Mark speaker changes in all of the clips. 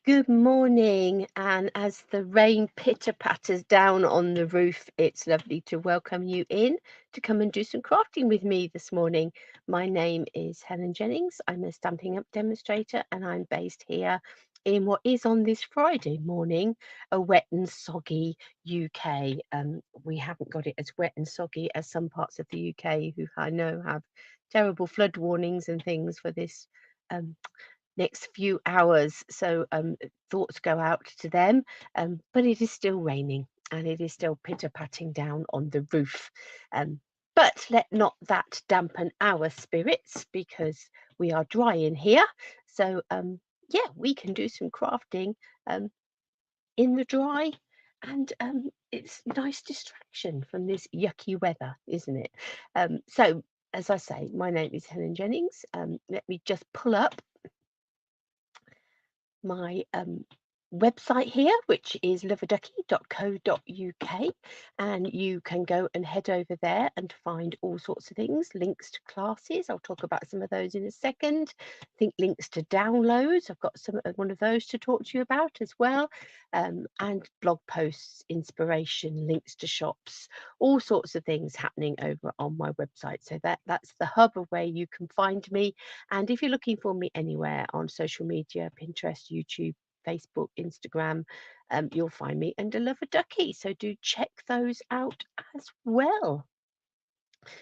Speaker 1: Good morning, and as the rain pitter-patters down on the roof, it's lovely to welcome you in to come and do some crafting with me this morning. My name is Helen Jennings. I'm a Stampin' Up demonstrator, and I'm based here in what is on this Friday morning a wet and soggy UK. We haven't got it as wet and soggy as some parts of the UK, who I know have terrible flood warnings and things for this. Um, Next few hours. So thoughts go out to them, but it is still raining and it is still pitter patting down on the roof. Um, but let not that dampen our spirits because we are dry in here. So yeah, we can do some crafting um, in the dry. And it's nice distraction from this yucky weather, isn't it? So, as I say, my name is Helen Jennings. Let me just pull up my website here, which is loveaduckie.co.uk, and you can go and head over there and find all sorts of things, links to classes. I'll talk about some of those in a second. I think links to downloads. I've got one of those to talk to you about as well, and blog posts, inspiration, links to shops, all sorts of things happening over on my website. So that's the hub of where you can find me. And if you're looking for me anywhere on social media, Pinterest, YouTube, Facebook, Instagram, you'll find me under Love-a-Duckie. So do check those out as well.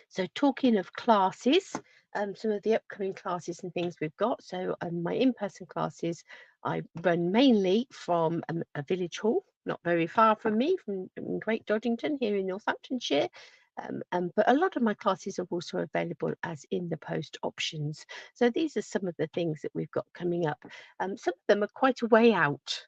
Speaker 1: So talking of classes, some of the upcoming classes and things we've got. So my in-person classes, I run mainly from a village hall, not very far from me, from Great Dodgington here in Northamptonshire. But a lot of my classes are also available as in the post options. So these are some of the things that we've got coming up. Some of them are quite a way out.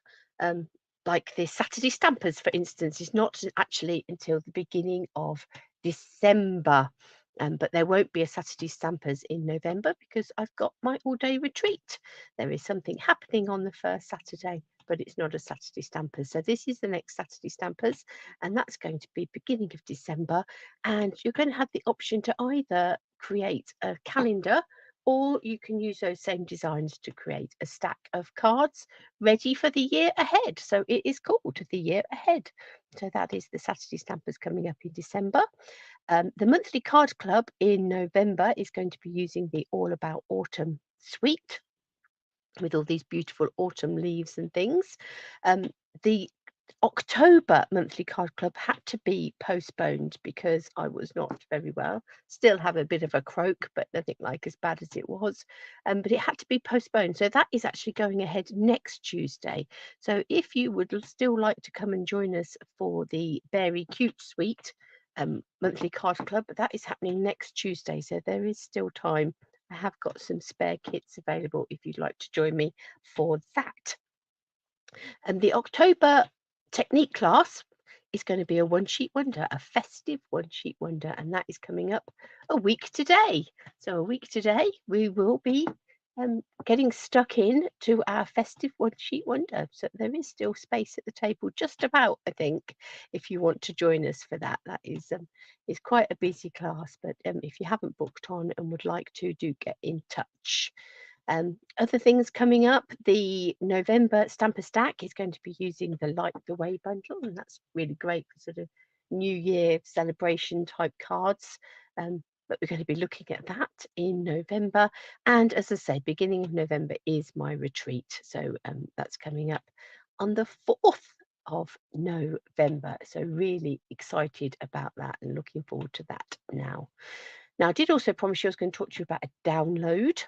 Speaker 1: Like the Saturday Stampers, for instance, is not actually until the beginning of December. But there won't be a Saturday Stampers in November because I've got my all-day retreat. There is something happening on the first Saturday, but it's not a Saturday Stampers. So this is the next Saturday Stampers, and that's going to be beginning of December. And you're going to have the option to either create a calendar, or you can use those same designs to create a stack of cards ready for the year ahead. So it is called the year ahead. So that is the Saturday Stampers coming up in December. The monthly card club in November is going to be using the All About Autumn suite with all these beautiful autumn leaves and things. The October monthly card club had to be postponed because I was not very well. Still have a bit of a croak, but nothing like as bad as it was. But it had to be postponed. So that is actually going ahead next Tuesday. So if you would still like to come and join us for the Very Cute Suite monthly card club, that is happening next Tuesday. So there is still time. I have got some spare kits available if you'd like to join me for that. And the October technique class is going to be a one sheet wonder, a festive one sheet wonder, and that is coming up a week today. So a week today, we will be getting stuck in to our festive one sheet wonder. So there is still space at the table, just about, I think, if you want to join us for that. That is quite a busy class, but if you haven't booked on and would like to, do get in touch. Other things coming up, the November Stamper Stack is going to be using the Light the Way bundle, and that's really great for sort of New Year celebration type cards. But we're going to be looking at that in November. And as I say, beginning of November is my retreat. So that's coming up on the 4th of November. So really excited about that and looking forward to that now. Now, I did also promise you I was going to talk to you about a download.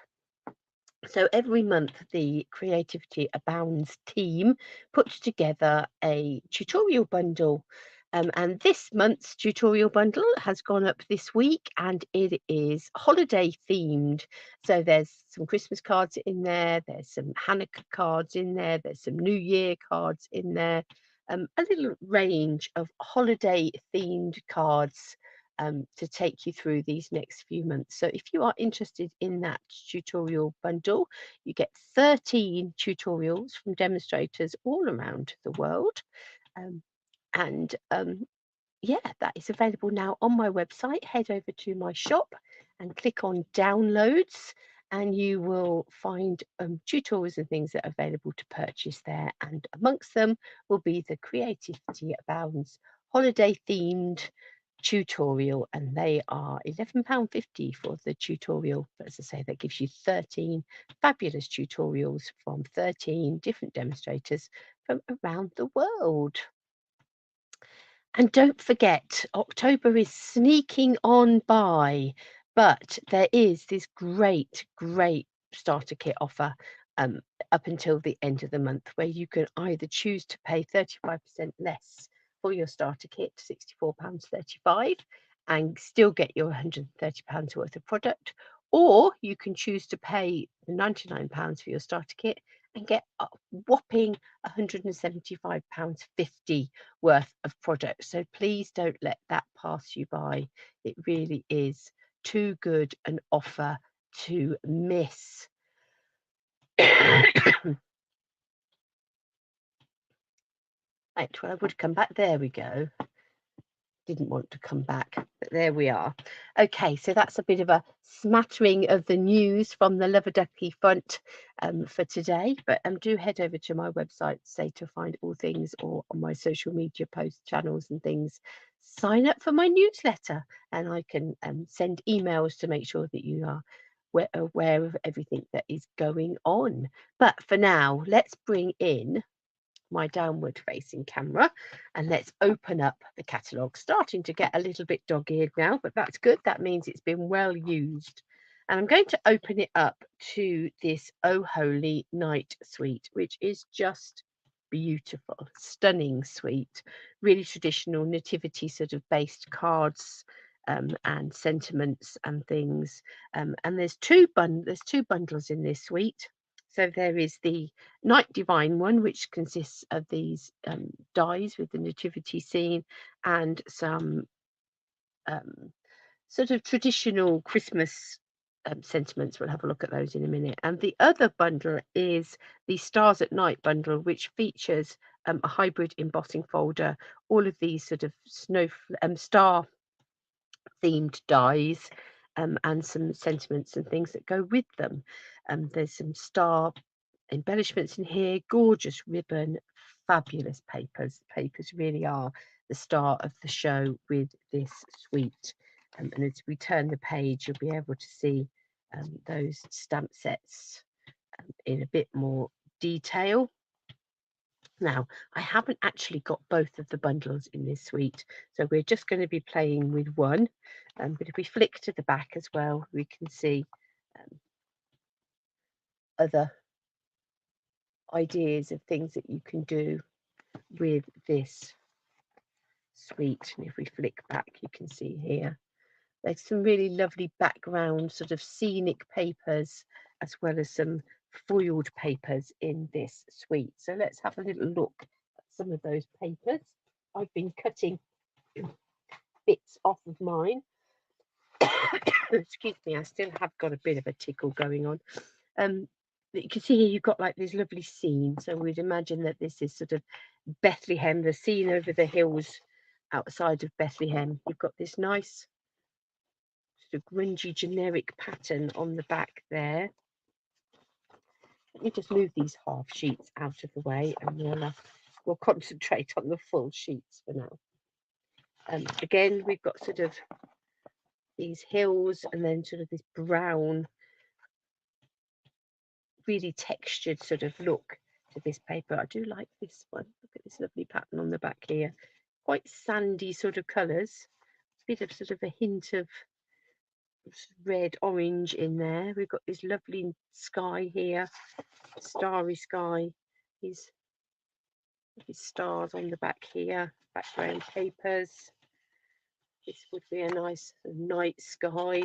Speaker 1: So every month, the Creativity Abounds team puts together a tutorial bundle. And this month's tutorial bundle has gone up this week and it is holiday themed. So there's some Christmas cards in there, there's some Hanukkah cards in there, there's some New Year cards in there, a little range of holiday themed cards to take you through these next few months. So if you are interested in that tutorial bundle, you get 13 tutorials from demonstrators all around the world. And yeah, that is available now on my website. Head over to my shop and click on downloads. and you will find tutorials and things that are available to purchase there, and amongst them will be the Creativity Abounds holiday themed tutorial, and they are £11.50 for the tutorial. But as I say, that gives you 13 fabulous tutorials from 13 different demonstrators from around the world. And don't forget, October is sneaking on by, but there is this great, great starter kit offer um, up until the end of the month, where you can either choose to pay 35% less for your starter kit, £64.35, and still get your £130 worth of product, or you can choose to pay the £99 for your starter kit and get a whopping £175.50 worth of product. So please don't let that pass you by. It really is too good an offer to miss. Right, well, I would come back. There we go. Didn't want to come back, but there we are. Okay, so that's a bit of a smattering of the news from the Love-a-Duckie front for today, but do head over to my website, say, to find all things, or on my social media post channels and things. Sign up for my newsletter, and I can send emails to make sure that you are aware of everything that is going on. But for now, let's bring in my downward facing camera, and let's open up the catalogue. Starting to get a little bit dog-eared now, but that's good. That means it's been well used. And I'm going to open it up to this Oh Holy Night suite, which is just beautiful, stunning suite, really traditional nativity sort of based cards and sentiments and things. And there's two bundles in this suite. So there is the Night Divine one, which consists of these dies with the nativity scene and some sort of traditional Christmas sentiments. We'll have a look at those in a minute. And the other bundle is the Stars at Night bundle, which features a hybrid embossing folder, all of these sort of star themed dies, and some sentiments and things that go with them. There's some star embellishments in here, gorgeous ribbon, fabulous papers. Papers really are the star of the show with this suite. And as we turn the page, you'll be able to see those stamp sets in a bit more detail. Now, I haven't actually got both of the bundles in this suite, so we're just going to be playing with one. But if we flick to the back as well, we can see other ideas of things that you can do with this suite. And if we flick back, you can see here there's some really lovely background sort of scenic papers, as well as some foiled papers in this suite. So let's have a little look at some of those papers. I've been cutting bits off of mine. Excuse me, I still have got a bit of a tickle going on. You can see here you've got like this lovely scene. So we'd imagine that this is sort of Bethlehem, the scene over the hills outside of Bethlehem. You've got this nice sort of grungy generic pattern on the back there. Let me just move these half sheets out of the way, and we'll concentrate on the full sheets for now. Again, we've got sort of these hills, and then sort of this brown, really textured sort of look to this paper. I do like this one. Look at this lovely pattern on the back here. Quite sandy sort of colours. Bit of sort of a hint of red, orange in there. We've got this lovely sky here, starry sky. These stars on the back here, background papers. This would be a nice night sky.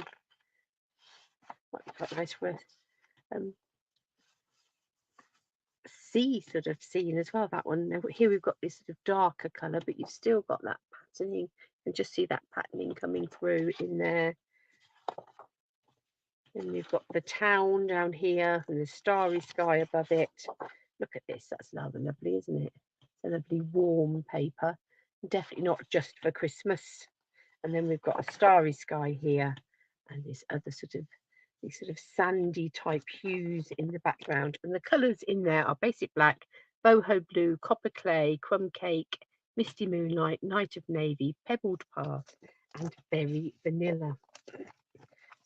Speaker 1: Might be quite nice for sea sort of scene as well, that one. Now here we've got this sort of darker colour, but you've still got that patterning, and just see that patterning coming through in there. And we've got the town down here and the starry sky above it. Look at this, that's rather lovely, isn't it? It's a lovely warm paper, definitely not just for Christmas. And then we've got a starry sky here, and this other sort of these sort of sandy type hues in the background. And the colours in there are basic black, boho blue, copper clay, crumb cake, misty moonlight, night of navy, pebbled path, and berry vanilla.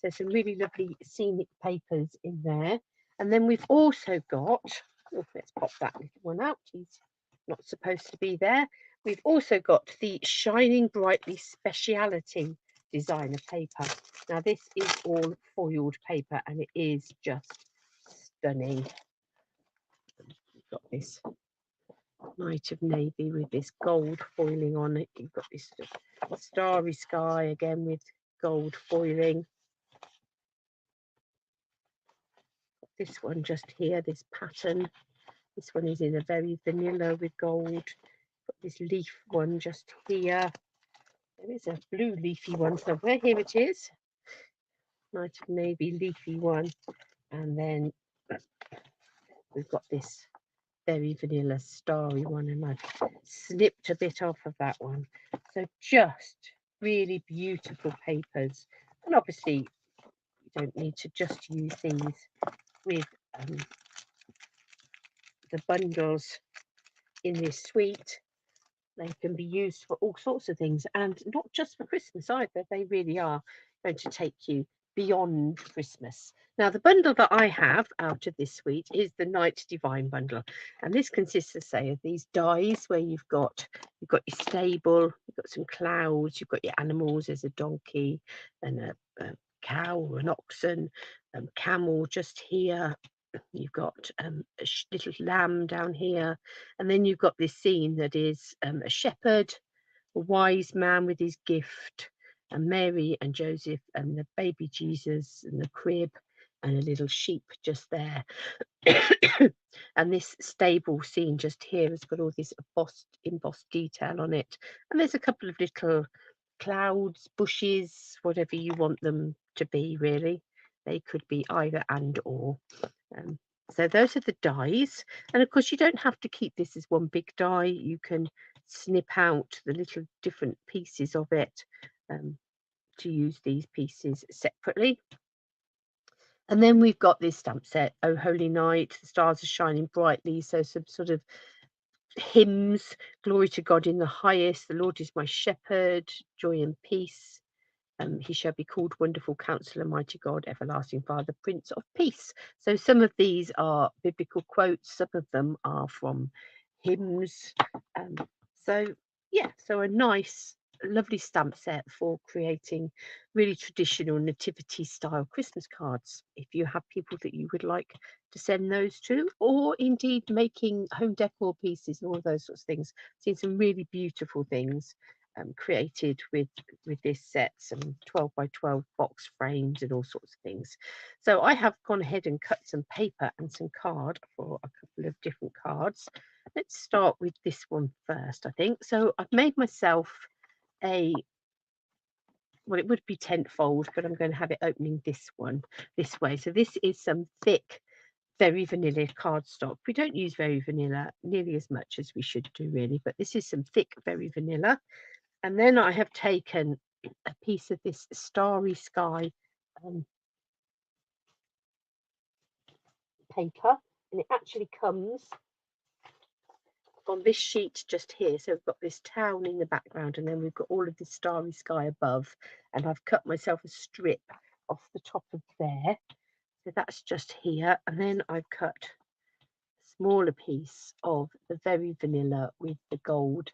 Speaker 1: So some really lovely scenic papers in there. And then we've also got, oh, let's pop that little one out. He's not supposed to be there. We've also got the Shining Brightly Speciality designer paper. Now this is all foiled paper and it is just stunning. We've got this night of navy with this gold foiling on it. You've got this starry sky again with gold foiling. This one just here, this pattern. This one is in a very vanilla with gold. Got this leaf one just here. There is a blue leafy one somewhere. Here it is. Night of navy leafy one. And then we've got this very vanilla starry one, and I've snipped a bit off of that one. So just really beautiful papers. And obviously you don't need to just use these with the bundles in this suite. They can be used for all sorts of things, and not just for Christmas either. They really are going to take you beyond Christmas. Now, the bundle that I have out of this suite is the Night Divine bundle, and this consists, of say, of these dies where you've got your stable, you've got some clouds, you've got your animals. There's a donkey and a cow or an oxen, camel just here. You've got a little lamb down here, and then you've got this scene that is a shepherd, a wise man with his gift, and Mary and Joseph and the baby Jesus and the crib and a little sheep just there. And this stable scene just here has got all this embossed detail on it, and there's a couple of little clouds, bushes, whatever you want them to be, really. They could be either and or. So those are the dies, and of course you don't have to keep this as one big die. You can snip out the little different pieces of it to use these pieces separately. And then we've got this stamp set, Oh Holy Night, the stars are shining brightly, so some sort of hymns, glory to God in the highest, the Lord is my shepherd, joy and peace. He shall be called Wonderful Counselor, Mighty God, Everlasting Father, Prince of Peace. So some of these are biblical quotes, some of them are from hymns. So yeah, so a nice, lovely stamp set for creating really traditional nativity style Christmas cards. If you have people that you would like to send those to, or indeed making home decor pieces and all those sorts of things. Seen some really beautiful things created with this set, some 12 by 12 box frames and all sorts of things. So I have gone ahead and cut some paper and some card for a couple of different cards. Let's start with this one first, I think. So I've made myself a, well, it would be tent fold, but I'm going to have it opening this way. So this is some thick, very vanilla cardstock. We don't use very vanilla nearly as much as we should do, really, but this is some thick, very vanilla. And then I have taken a piece of this starry sky paper, and it actually comes on this sheet just here. So we've got this town in the background, and then we've got all of this starry sky above, and I've cut myself a strip off the top of there. So that's just here, and then I've cut a smaller piece of the very vanilla with the gold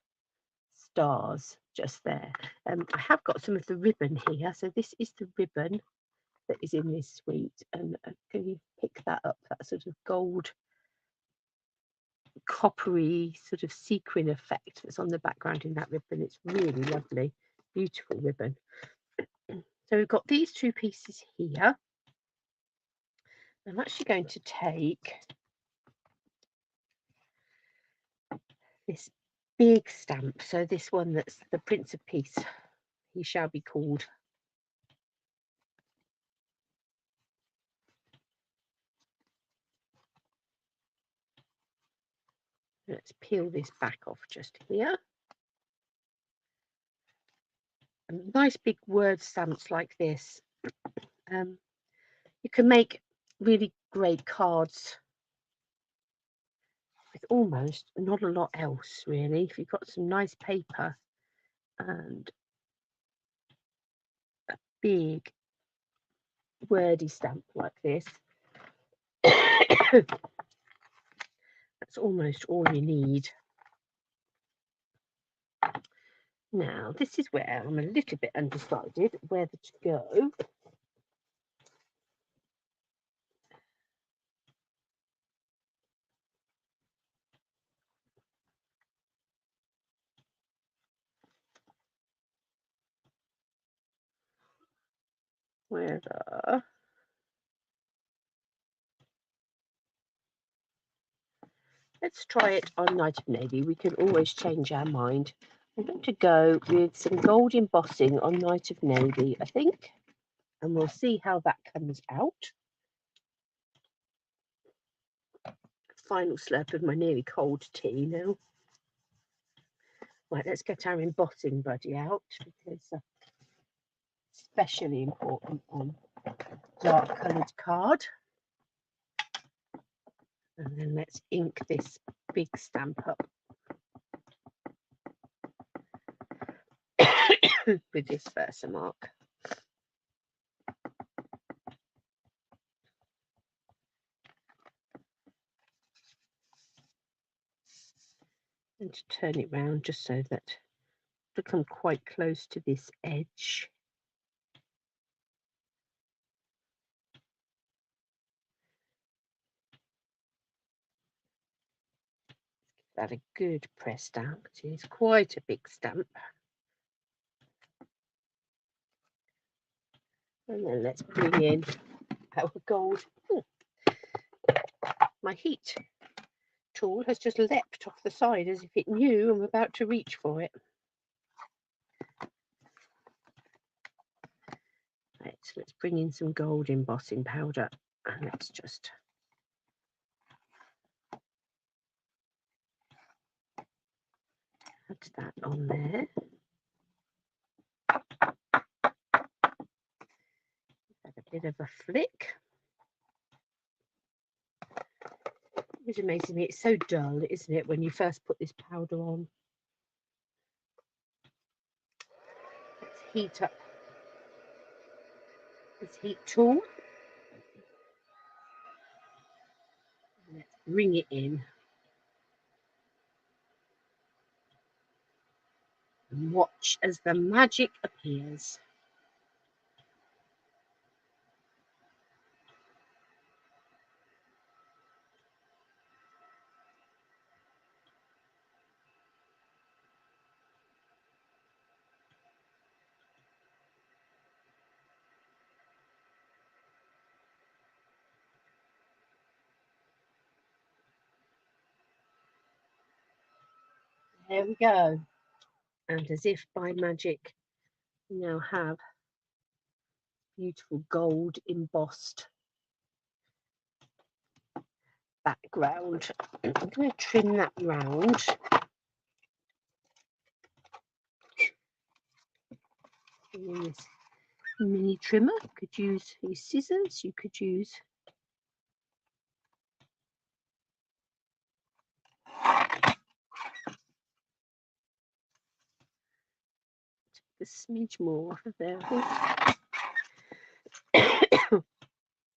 Speaker 1: stars just there. I have got some of the ribbon here, so this is the ribbon that is in this suite, and can you pick that up, that sort of gold coppery sort of sequin effect that's on the background in that ribbon. It's really lovely, beautiful ribbon. So we've got these two pieces here. I'm actually going to take this big stamp, so this one that's the Prince of Peace, he shall be called. Let's peel this back off just here. And nice big word stamps like this. You can make really great cards with almost not a lot else, really. If you've got some nice paper and a big wordy stamp like this, that's almost all you need. Now, this is where I'm a little bit undecided whether to go. Whether let's try it on Night of Navy. We can always change our mind. I'm going to go with some gold embossing on Night of Navy, I think, and we'll see how that comes out. Final slurp of my nearly cold tea now. Right, let's get our embossing buddy out because it's especially important on dark coloured card. And then let's ink this big stamp up with this Versamark. And to turn it round just so that to come quite close to this edge. Give that a good press down. It's quite a big stamp. And then let's bring in our gold. My heat tool has just leapt off the side as if it knew I'm about to reach for it. Right, so let's bring in some gold embossing powder and let's just add that on there. Add a bit of a flick. It's amazing me, it's so dull, isn't it, when you first put this powder on? Let's heat up this heat tool. Let's bring it in. And watch as the magic appears. There we go. And as if by magic, we now have beautiful gold embossed background. I'm going to trim that round. And this mini trimmer. You could use these scissors. You could use a smidge more off of there.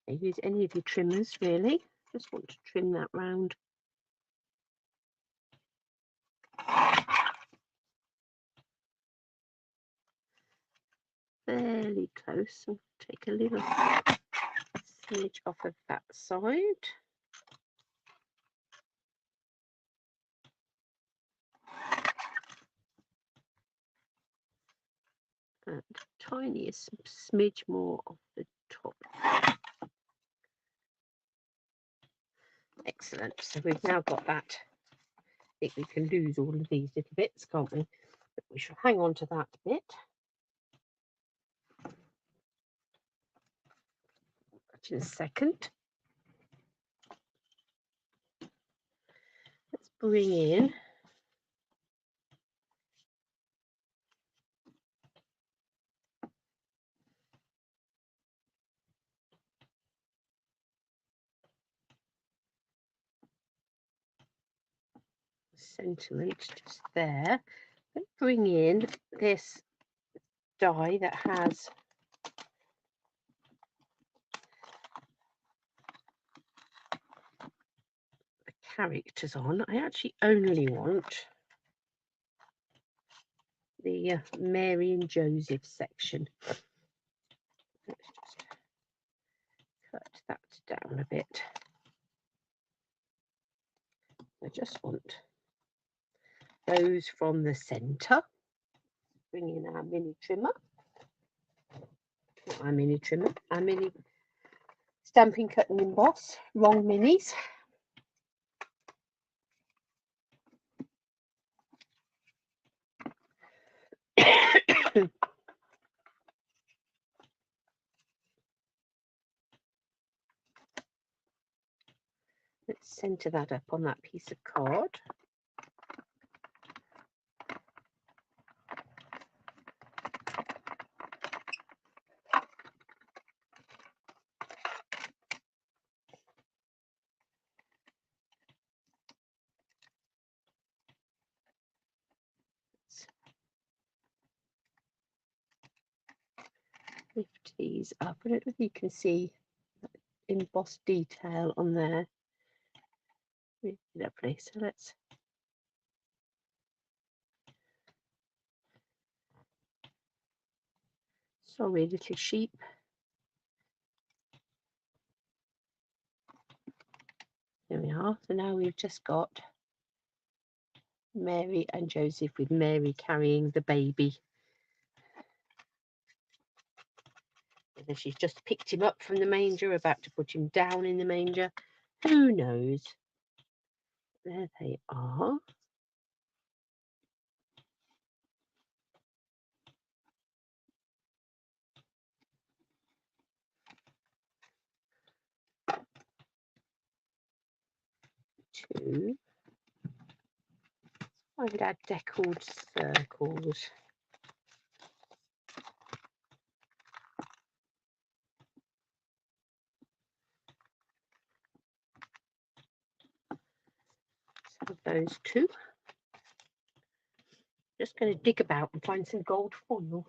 Speaker 1: Use any of your trimmers, really. Just want to trim that round. Fairly close. I'll take a little smidge off of that side. And tiniest smidge more off the top. Excellent. So we've now got that. I think we can lose all of these little bits, can't we? But we shall hang on to that bit. In a second. Let's bring in sentiment just there. Let's bring in this die that has the characters on. I actually only want the Mary and Joseph section. Let's just cut that down a bit. I just want those from the centre. Bring in our mini trimmer. Not our mini trimmer, our mini Stampin' Cut and Emboss. Wrong minis. Let's centre that up on that piece of card. Lift these up. I don't know if you can see embossed detail on there. Really lovely. So let's sorry, little sheep. There we are. So now we've just got Mary and Joseph, with Mary carrying the baby. Whether she's just picked him up from the manger, about to put him down in the manger, who knows? There they are. Two. Find our deckled circles. So those two. Just going to dig about and find some gold foil.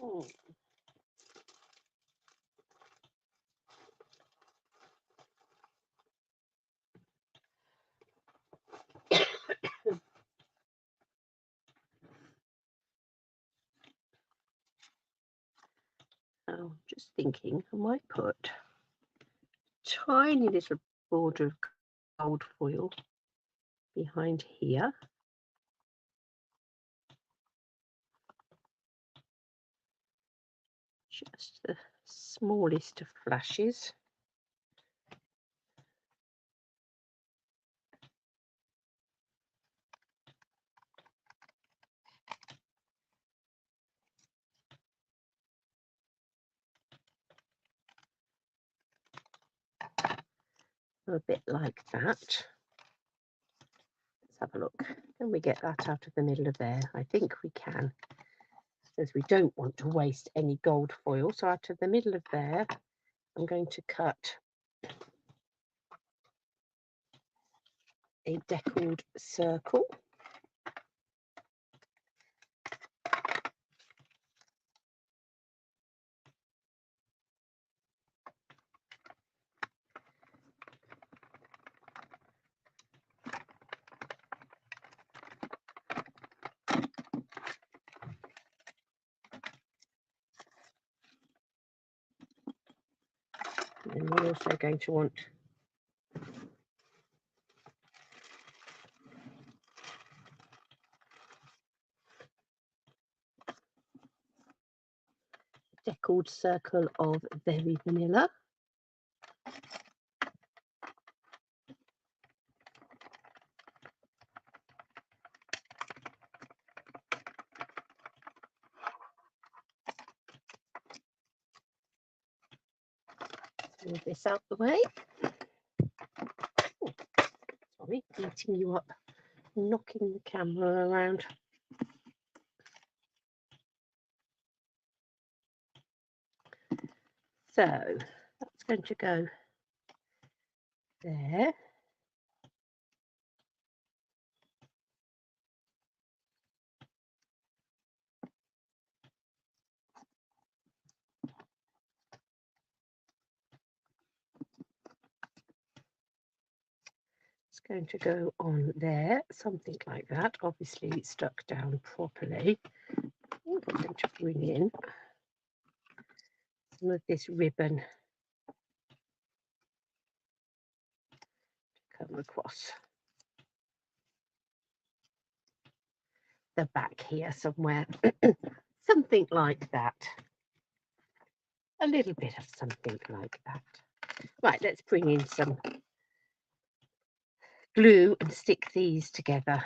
Speaker 1: Oh. Oh, just thinking, I might put tiny little border of gold foil behind here. Just the smallest of flashes. A bit like that. Let's have a look. Can we get that out of the middle of there? I think we can, as we don't want to waste any gold foil. So out of the middle of there, I'm going to cut a deckled circle. And we're also going to want a deckled circle of Very Vanilla. move this out the way. Oh, sorry, beating you up, knocking the camera around. So that's going to go there. It's going to go on there, something like that. Obviously it's stuck down properly. I'm going to bring in some of this ribbon to come across the back here somewhere. Something like that. A little bit of something like that. Right, let's bring in some glue and stick these together.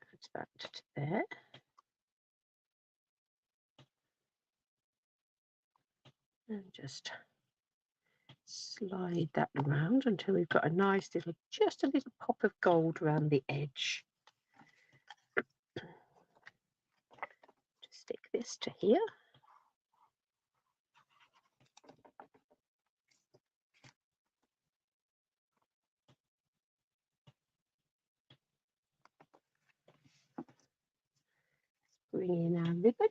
Speaker 1: Add that to there. And just slide that around until we've got a nice little, just a little pop of gold around the edge. Just stick this to here. Bring in our ribbon.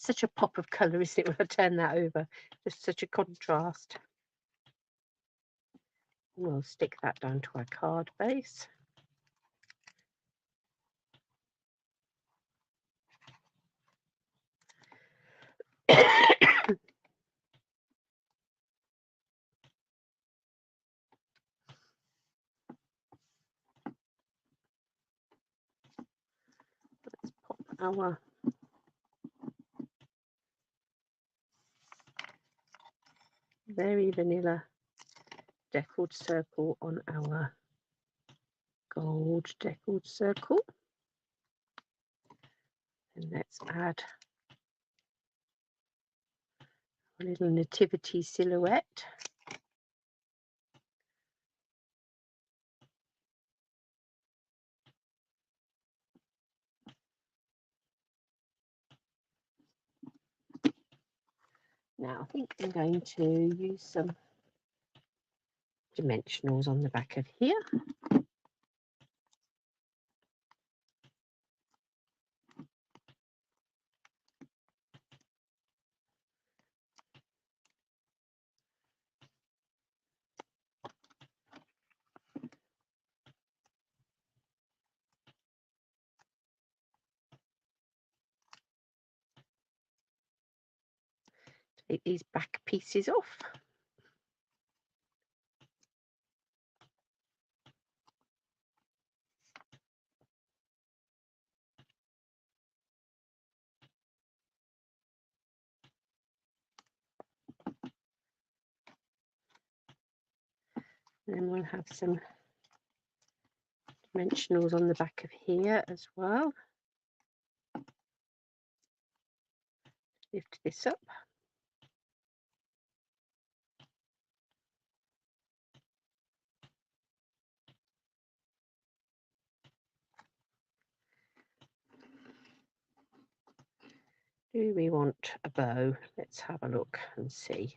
Speaker 1: Such a pop of colour, isn't it, when I turn that over? Just such a contrast. We'll stick that down to our card base. Let's pop our very vanilla deckled circle on our gold deckled circle. And let's add a little nativity silhouette. Now I think I'm going to use some dimensionals on the back of here. Take these back pieces off. And then we'll have some dimensionals on the back of here as well. Lift this up. Do we want a bow? Let's have a look and see.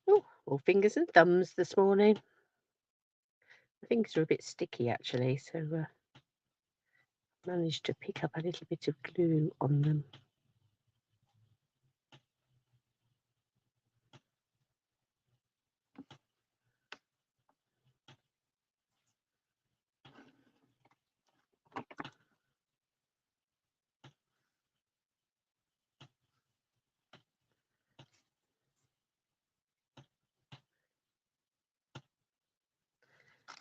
Speaker 1: Oh, all fingers and thumbs this morning. My fingers are a bit sticky actually, so managed to pick up a little bit of glue on them.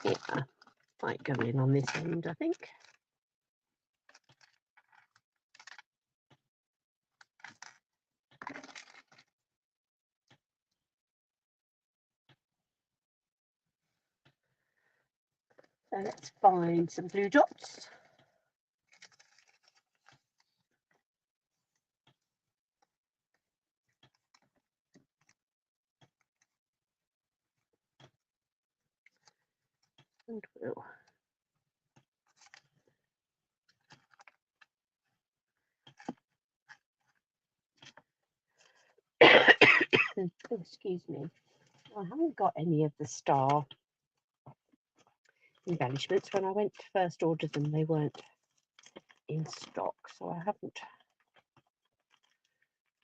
Speaker 1: Yeah, might go in on this end, I think. So let's find some blue dots. And we'll oh, excuse me. I haven't got any of the star embellishments. When I went to first order them, they weren't in stock, so I haven't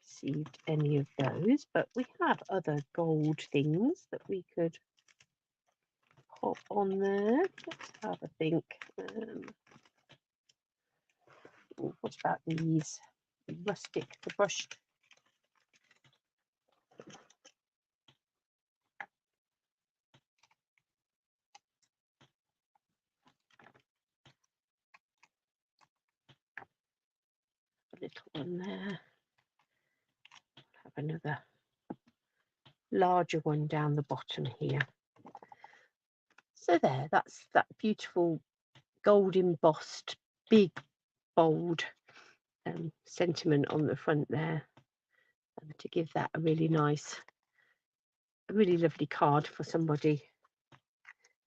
Speaker 1: received any of those. But we have other gold things that we could pop on there. Let's have a think. What about these rustic, the brushed? A little one there. Have another larger one down the bottom here. So there, that's that beautiful gold embossed, big, bold sentiment on the front there, to give that a really nice, a really lovely card for somebody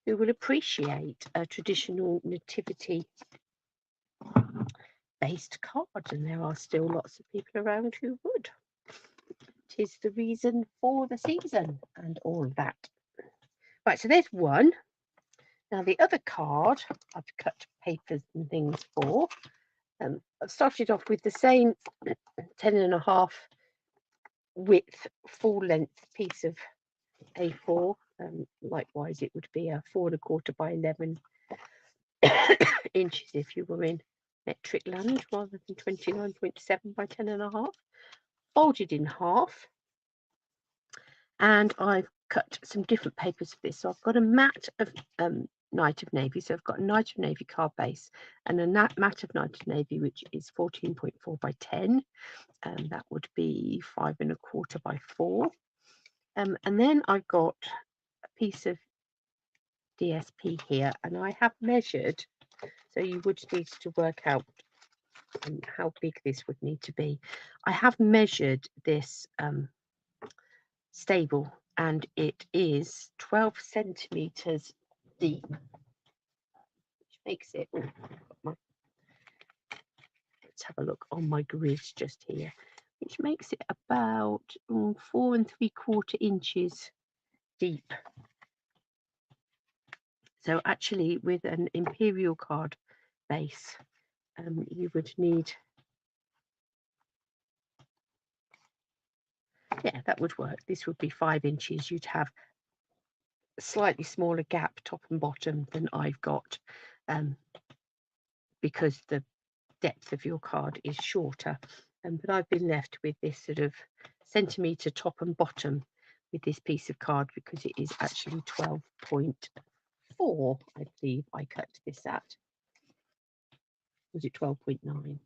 Speaker 1: who will appreciate a traditional nativity based card, and there are still lots of people around who would. 'Tis the reason for the season and all of that. Right, so there's one. Now the other card I've cut papers and things for. I've started off with the same 10.5 width full length piece of A4. Likewise, it would be a 4.25 by 11 inches if you were in metric land rather than 29.7 by 10.5. Folded in half, and I've cut some different papers for this. So I've got a mat of Night of Navy. So I've got a Night of Navy card base and a mat of Night of Navy, which is 14.4 by 10. That would be 5.25 by 4. And then I've got a piece of DSP here, and I have measured, so you would need to work out how big this would need to be. I have measured this stable, and it is 12 centimeters deep, which makes it, let's have a look on my grid just here, which makes it about 4 3/4 inches deep. So actually, with an imperial card base, you would need, yeah, that would work. This would be 5 inches. You'd have a slightly smaller gap top and bottom than I've got, because the depth of your card is shorter. But I've been left with this sort of centimetre top and bottom with this piece of card because it is actually 12.4, I believe I cut this at. Was it 12.9?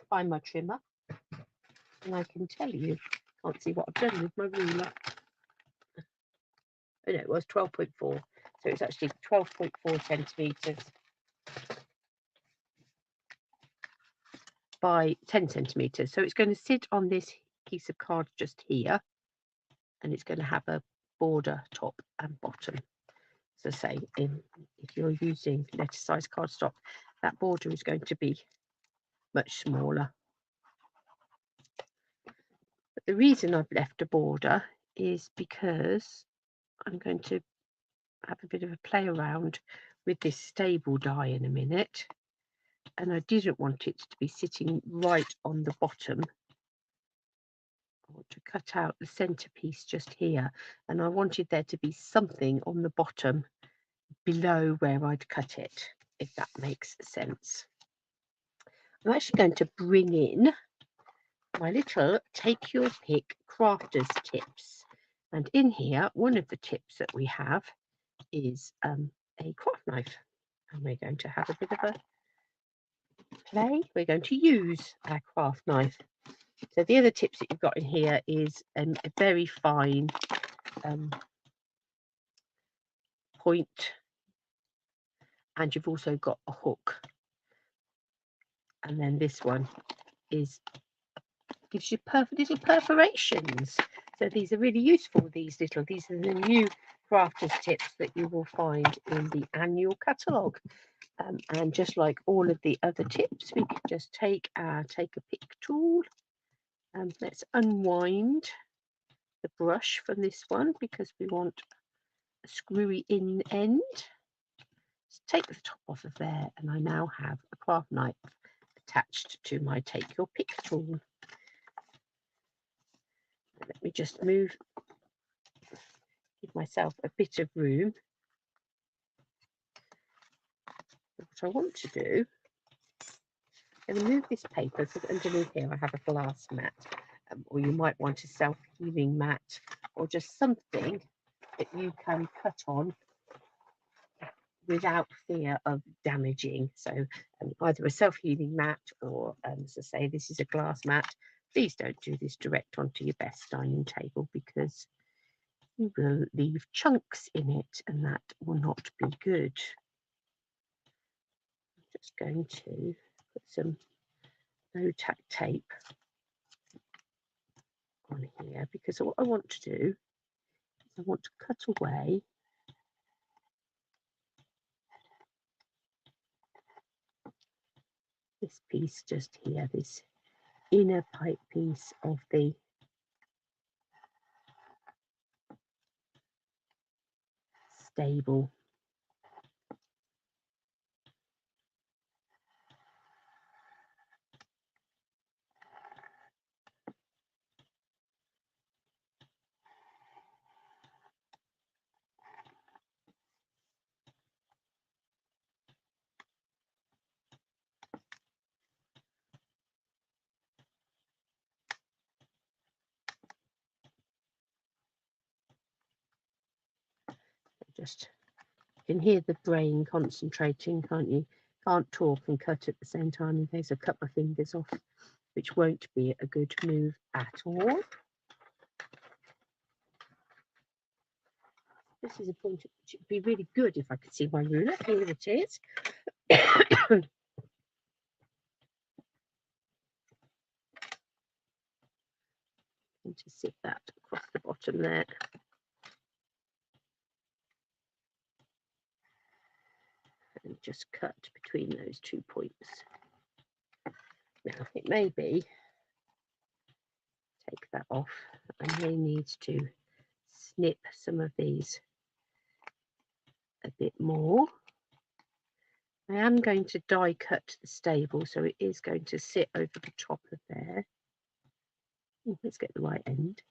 Speaker 1: Find my trimmer, and I can tell you, can't see what I've done with my ruler. Oh no, it was 12.4, so it's actually 12.4 centimetres by 10 centimetres. So it's going to sit on this piece of card just here, and it's going to have a border top and bottom. So say if you're using letter size cardstock, that border is going to be much smaller. But the reason I've left a border is because I'm going to have a bit of a play around with this stable die in a minute, and I didn't want it to be sitting right on the bottom. I want to cut out the centerpiece just here, and I wanted there to be something on the bottom below where I'd cut it, if that makes sense. I'm actually going to bring in my little take your pick crafters tips. And in here, one of the tips that we have is a craft knife. And we're going to have a bit of a play. We're going to use our craft knife. So the other tips that you've got in here is a very fine point, and you've also got a hook. And then this one gives you little perforations. So these are really useful. These are the new crafters tips that you will find in the annual catalogue. And just like all of the other tips, we can just take a pick tool. Let's unwind the brush from this one because we want a screwy in end. Just take the top off of there, and I now have a craft knife attached to my take your pick tool. Let me just give myself a bit of room. What I want to do, I'm going to move this paper because underneath here I have a glass mat, or you might want a self-healing mat, or just something that you can cut on without fear of damaging. So either a self-healing mat or, as I say, this is a glass mat. Please don't do this direct onto your best dining table because you will leave chunks in it and that will not be good. I'm just going to put some no-tack tape on here because what I want to do is I want to cut away this piece just here, this inner pipe piece of the stable. Just, you can hear the brain concentrating, can't you? Can't talk and cut at the same time in case I cut my fingers off, which won't be a good move at all. This is a point at which it would be really good if I could see my ruler. Here it is. And to sit that across the bottom there. And just cut between those 2 points. Now it may be, take that off, I may need to snip some of these a bit more. I am going to die cut the stable, so it is going to sit over the top of there. Let's get the right end.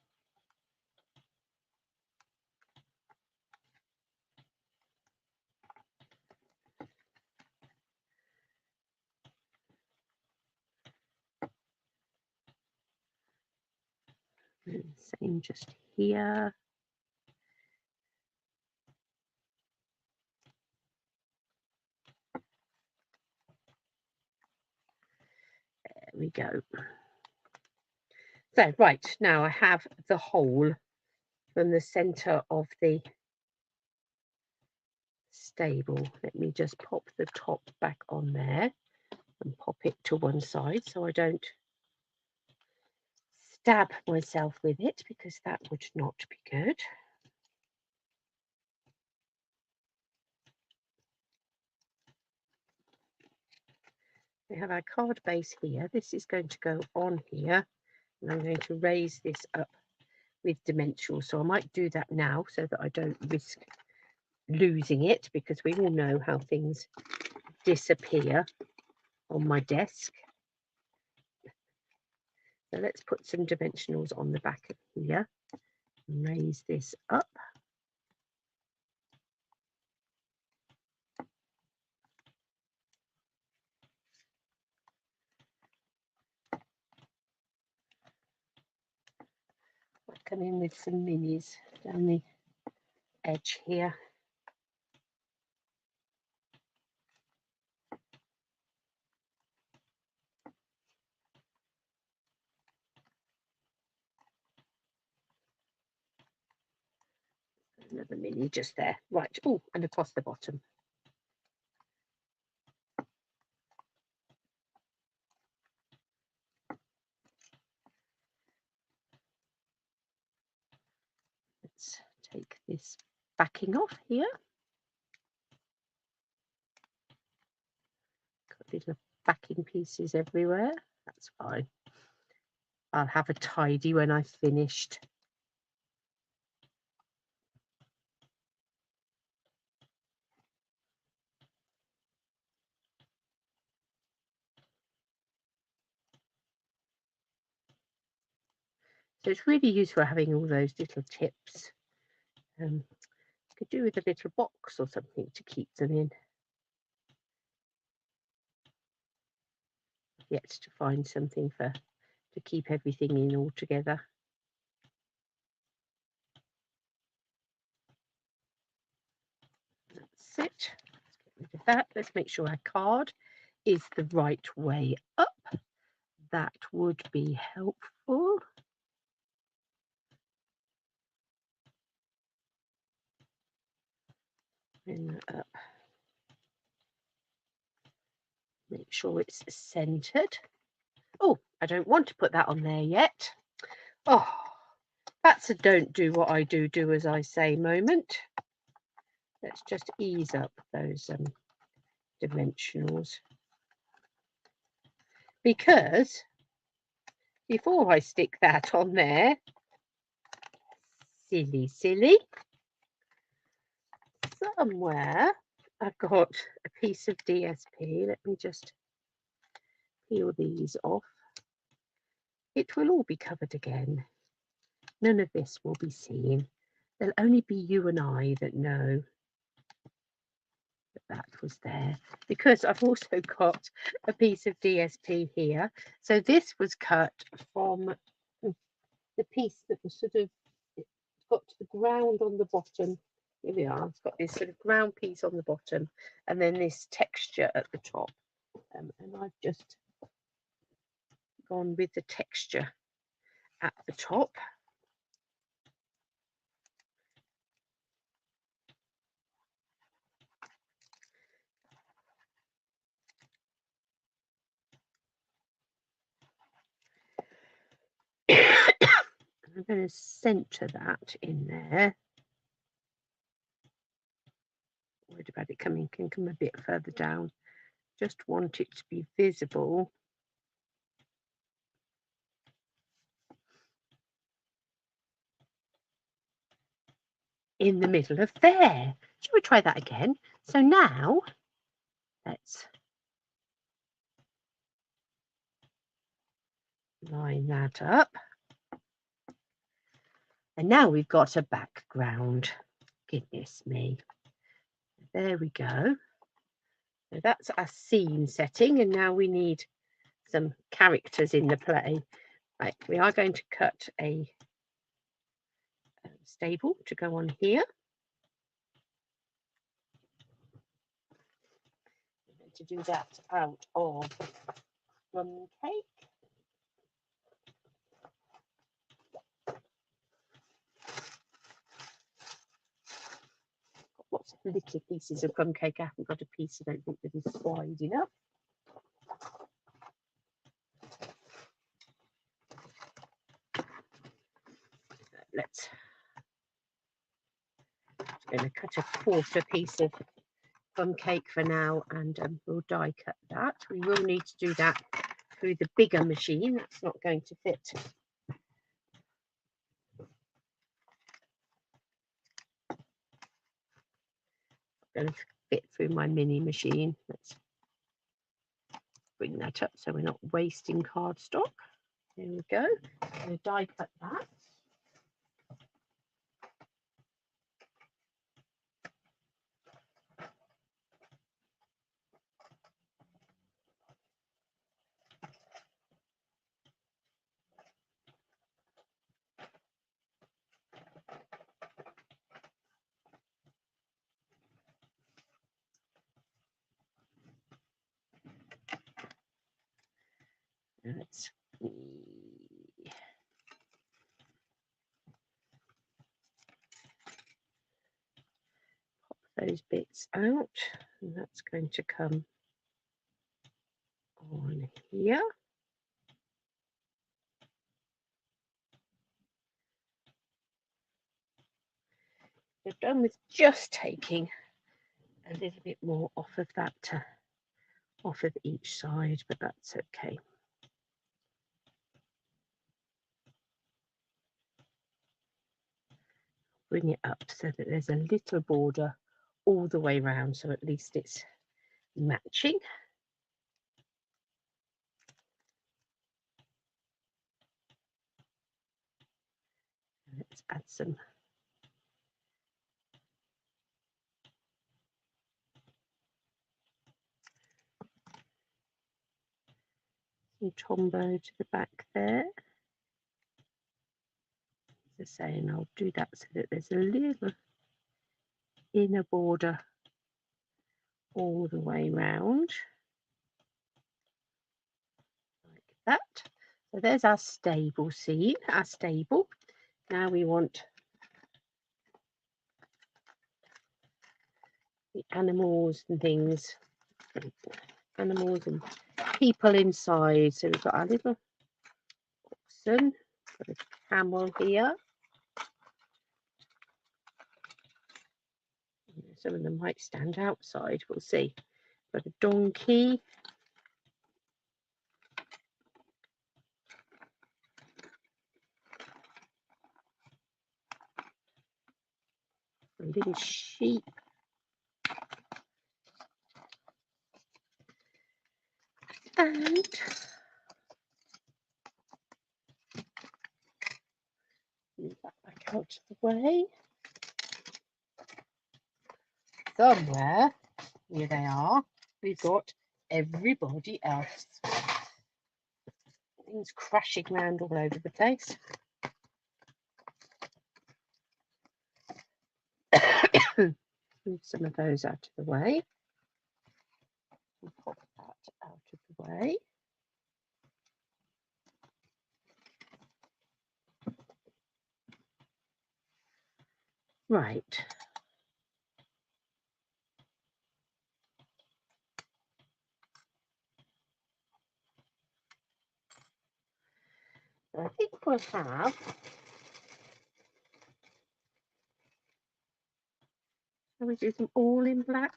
Speaker 1: And same just here. There we go. So, right, now I have the hole from the centre of the stable. Let me just pop the top back on there and pop it to one side so I don't stab myself with it because that would not be good. We have our card base here. This is going to go on here, and I'm going to raise this up with dimensional. So I might do that now so that I don't risk losing it, because we all know how things disappear on my desk. So let's put some dimensionals on the back of here and raise this up. I'll come in with some minis. down the edge here. Another mini just there. Right. Oh, and across the bottom. Let's take this backing off here. Got little backing pieces everywhere. That's fine. I'll have a tidy when I've finished. So it's really useful having all those little tips. Could do with a little box or something to keep them in. Yet to find something to keep everything in all together. That's it. Let's get rid of that. Let's make sure our card is the right way up. That would be helpful. Bring that up. Make sure it's centered. Oh, I don't want to put that on there yet. Oh, that's a don't do what I do as I say moment. Let's just ease up those dimensionals. Because before I stick that on there, silly, somewhere I've got a piece of DSP. Let me just peel these off. It will all be covered again. None of this will be seen. There'll only be you and I that know that was there, because I've also got a piece of DSP here. So this was cut from the piece that was sort of got to the ground on the bottom. Here we are. It's got this sort of ground piece on the bottom and then this texture at the top. And I've just gone with the texture at the top. I'm going to centre that in there. Worried about it can come a bit further down. Just want it to be visible. In the middle of there. Shall we try that again? So now let's line that up. And now we've got a background. Goodness me. There we go. So that's our scene setting, and now we need some characters in the play. Right, we are going to cut a stable to go on here. I'm going to do that out of plum cake. Lots of little pieces of plum cake. I haven't got a piece, I don't think, that is wide enough. Let's. I'm going to cut a quarter piece of plum cake for now, and we'll die cut that. We will need to do that through the bigger machine. That's not going to fit. Going to fit through my mini machine. Let's bring that up so we're not wasting cardstock. There we go. I'm going to die cut that. Let's pop those bits out, and that's going to come on here. We're done with just taking a little bit more off of that, off of each side, but that's okay. Bring it up so that there's a little border all the way around, so at least it's matching. Let's add some Tombow to the back there. As I say, and I'll do that so that there's a little inner border all the way round, like that. So there's our stable scene, our stable. Now we want the animals and things, animals and people inside. So we've got our little oxen, got a camel here. Some of them might stand outside, we'll see. Got a donkey. A little sheep. And move that back out of the way. Somewhere, here they are, we've got everybody else. Things crashing around all over the place. Move some of those out of the way. And pop that out of the way. Right. So I think we'll have shall we do them all in black?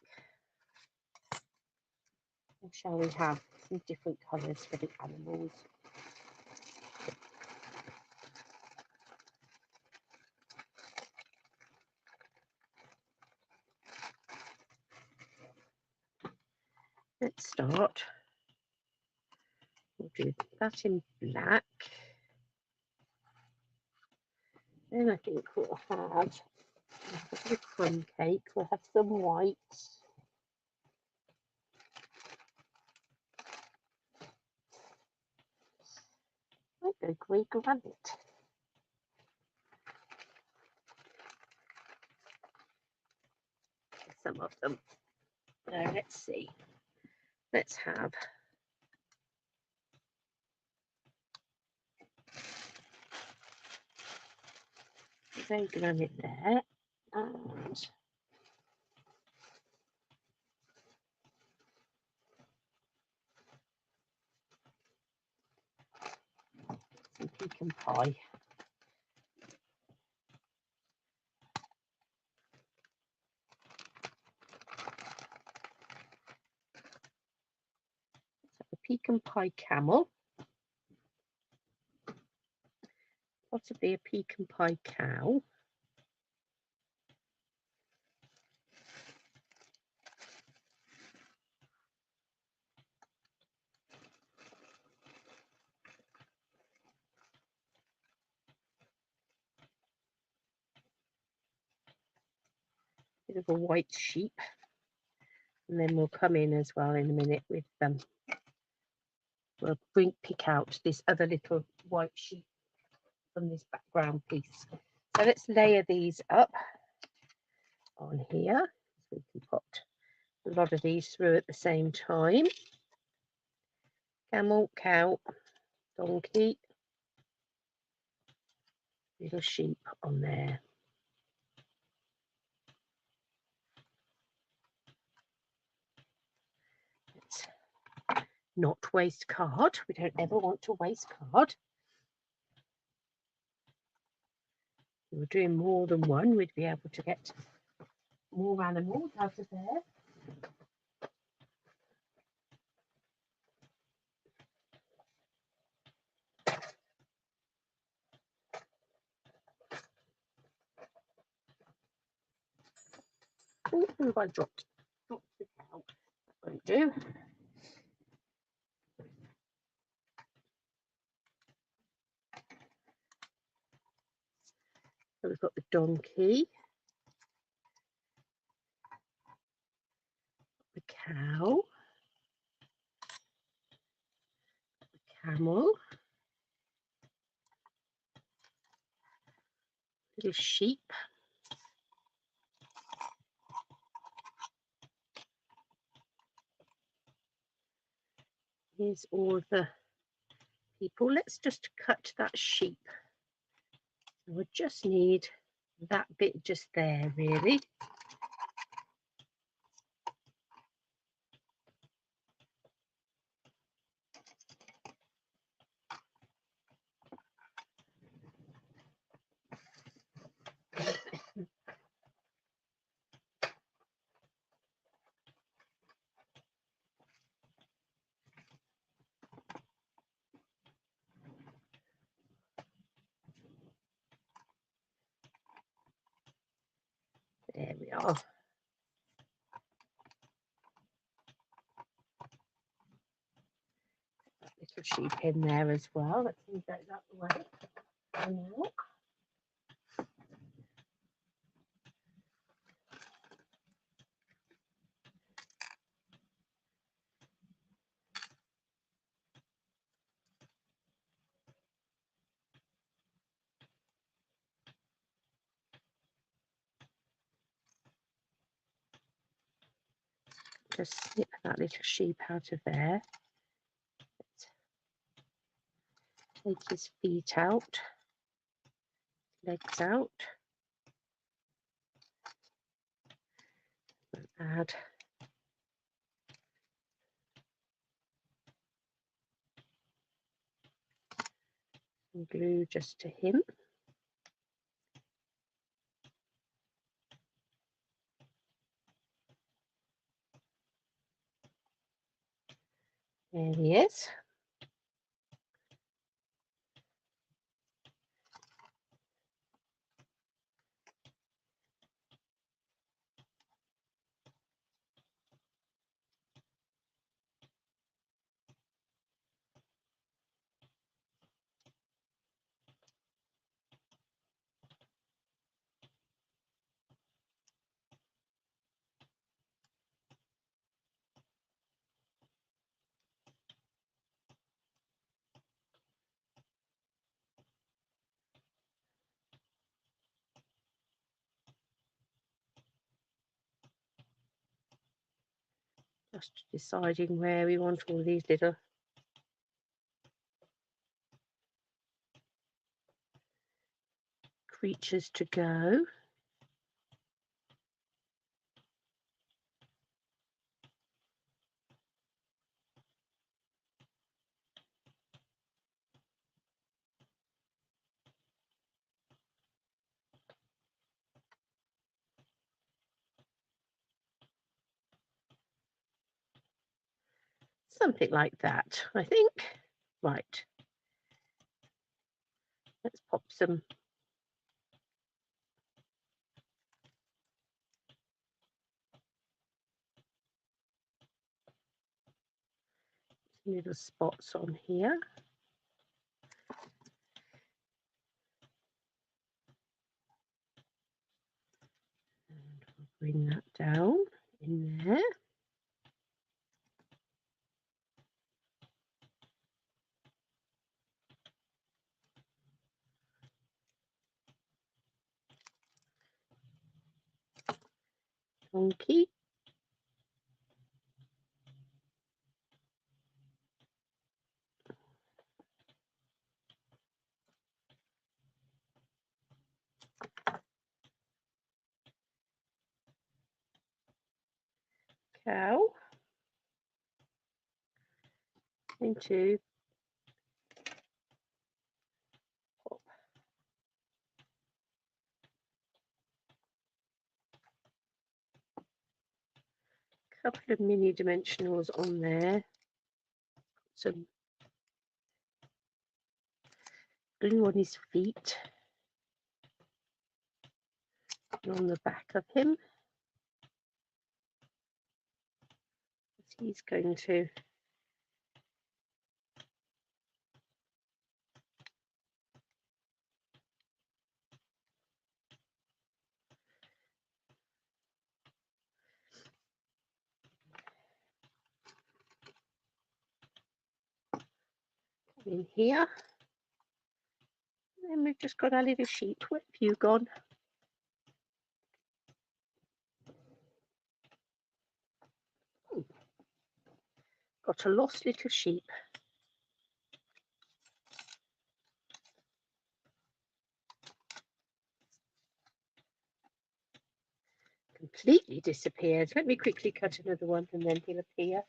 Speaker 1: Or shall we have some different colours for the animals? Let's start. We'll do that in black. Then I think we'll have the crumb cake. We'll have some white. Might go grey granite. Some of them. Let's see. Let's have grey granite there, and some pecan pie. A pecan pie camel, possibly a pecan pie cow. Bit of a white sheep, and then we'll come in as well in a minute with them. We'll pick out this other little white sheep from this background piece. So let's layer these up on here. So we can put a lot of these through at the same time. Camel, cow, donkey, little sheep on there. Let's not waste card. We don't ever want to waste card. If we were doing more than one, we'd be able to get more animals out of there. Oh, I dropped the cow. That won't do. So we've got the donkey, the cow, the camel, little sheep, here's all the people. Let's just cut that sheep. So we just need that bit just there, really. There we are. That little sheep in there as well. Let's move those out the way for now. Just snip that little sheep out of there. Let's take his feet out, legs out, and add some glue just to him. There he is. Just deciding where we want all these little creatures to go. Something like that, I think. Right. Let's pop some little spots on here. And we'll bring that down in there. Donkey. towel into pop a couple of mini dimensionals on there, some glue on his feet and on the back of him. He's going to come in here. And then we've just got our little sheep. Where have you gone? Got a lost little sheep. Completely disappeared. Let me quickly cut another one and then he'll appear.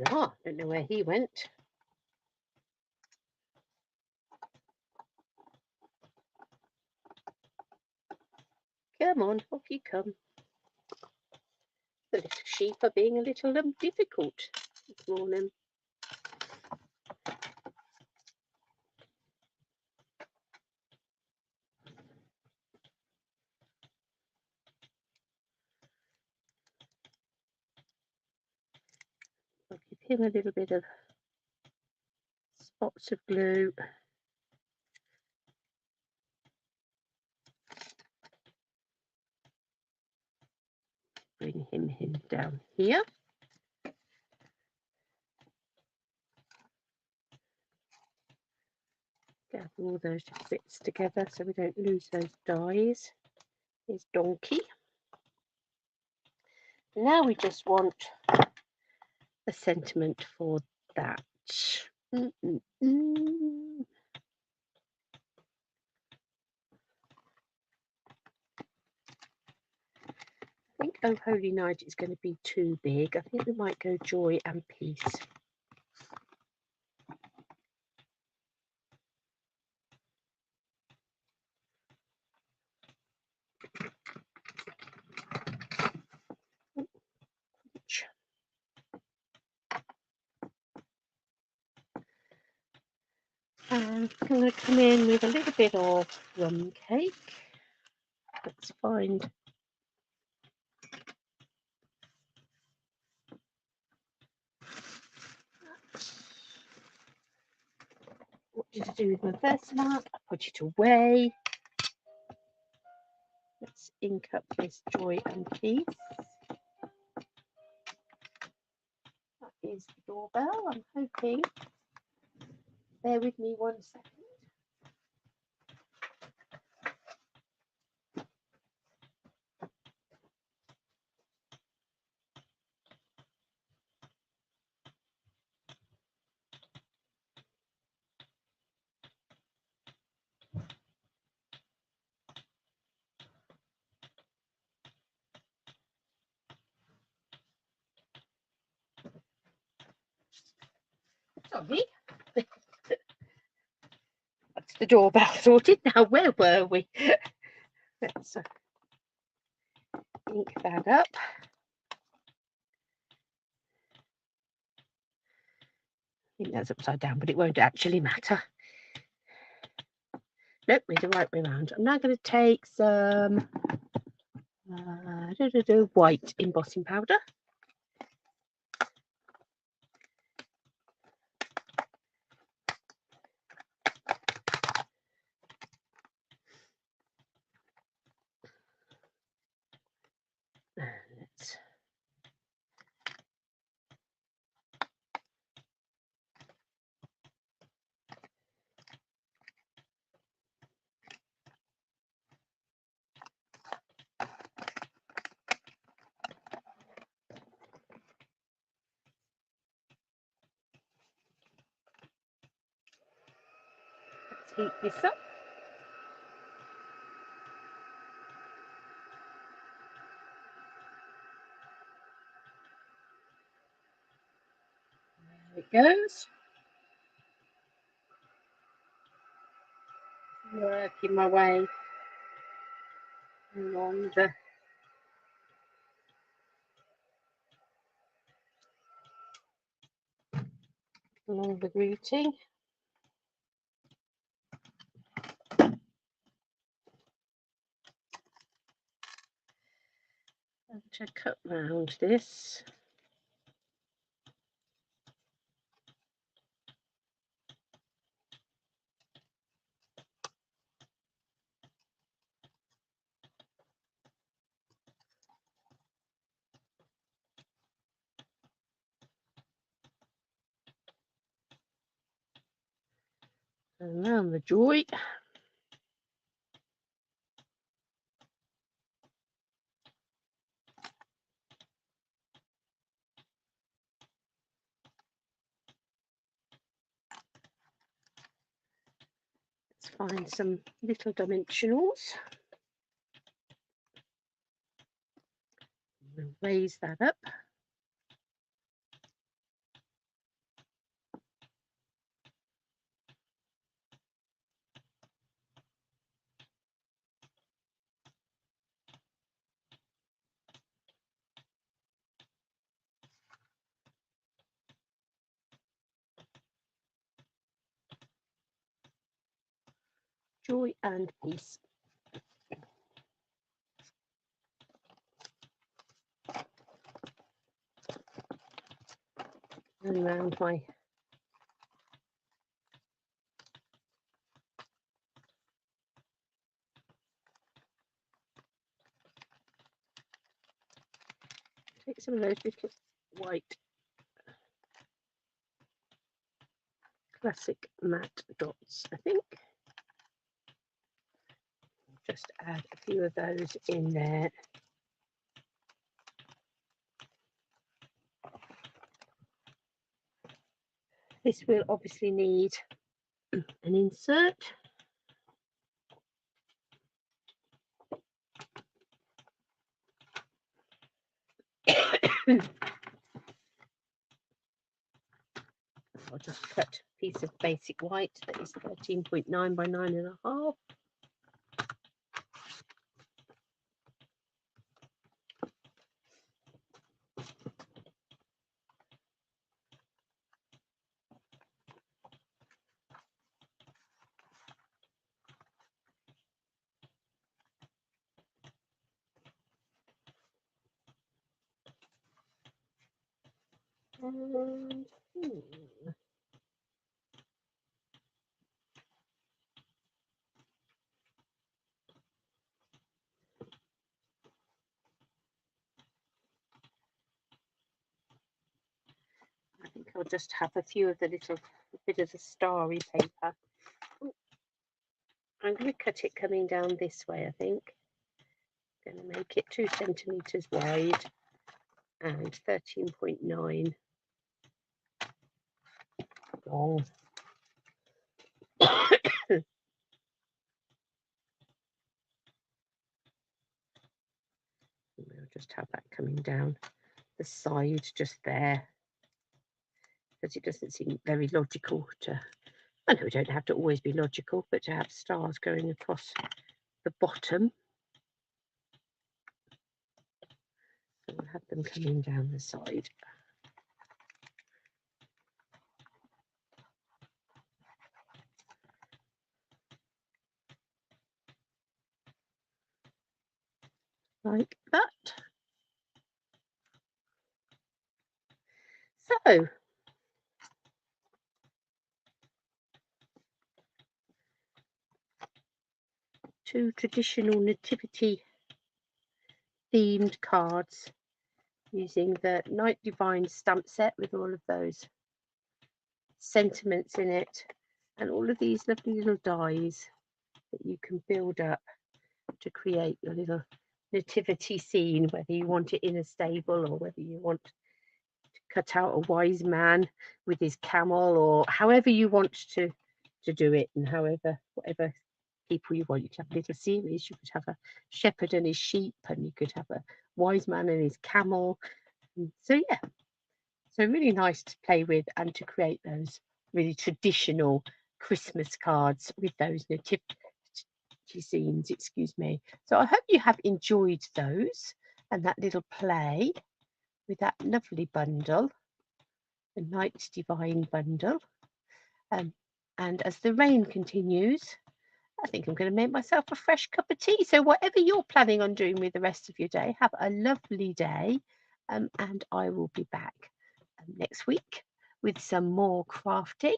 Speaker 1: Ah, don't know where he went. Come on, off you come. The little sheep are being a little difficult this morning. I'll give him a little bit of spots of glue. Bring him down here. Gather all those bits together so we don't lose those dies. Here's Donkey. Now we just want a sentiment for that. I think Oh Holy Night is going to be too big. I think we might go Joy and Peace. And I'm going to come in with a little bit of rum cake. Let's find what did I do with my first mark. I put it away. Let's ink up this Joy and Peace. That is the doorbell. I'm hoping. Bear with me 1 second. Sorry. That's the doorbell sorted. Now, where were we? Let's ink that up. I think that's upside down, but it won't actually matter. Nope, we're the right way around. I'm now going to take some white embossing powder. Let's heat this up. There it goes. Working my way along the greeting. And to cut round this. And round the joy. Let's find some little dimensionals. We'll raise that up. Joy and peace. And around my take some of those little white classic matte dots, I think. Just add a few of those in there. This will obviously need an insert. I'll just cut a piece of basic white that is 13.9 by 9.5. And, I think I'll just have a few of the little bit of the starry paper. Ooh, I'm going to cut it coming down this way, I think. I'm going to make it 2 centimeters wide and 13.9 long. We'll just have that coming down the side just there, because it doesn't seem very logical to, I know we don't have to always be logical, but to have stars going across the bottom. So we'll have them coming down the side. Like that. So, two traditional nativity themed cards using the Night Divine stamp set with all of those sentiments in it and all of these lovely little dies that you can build up to create your little nativity scene, whether you want it in a stable or whether you want to cut out a wise man with his camel, or however you want to to do it, and whatever people you want. You could have a little series. You could have a shepherd and his sheep, and you could have a wise man and his camel. So yeah, so really nice to play with and to create those really traditional Christmas cards with those nativity scenes, excuse me. So I hope you have enjoyed those and that little play with that lovely bundle, the Night Divine bundle. And as the rain continues, I think I'm going to make myself a fresh cup of tea. So whatever you're planning on doing with the rest of your day, have a lovely day. And I will be back next week with some more crafting.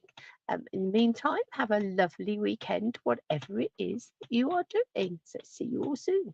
Speaker 1: In the meantime, have a lovely weekend, whatever it is that you are doing. So see you all soon.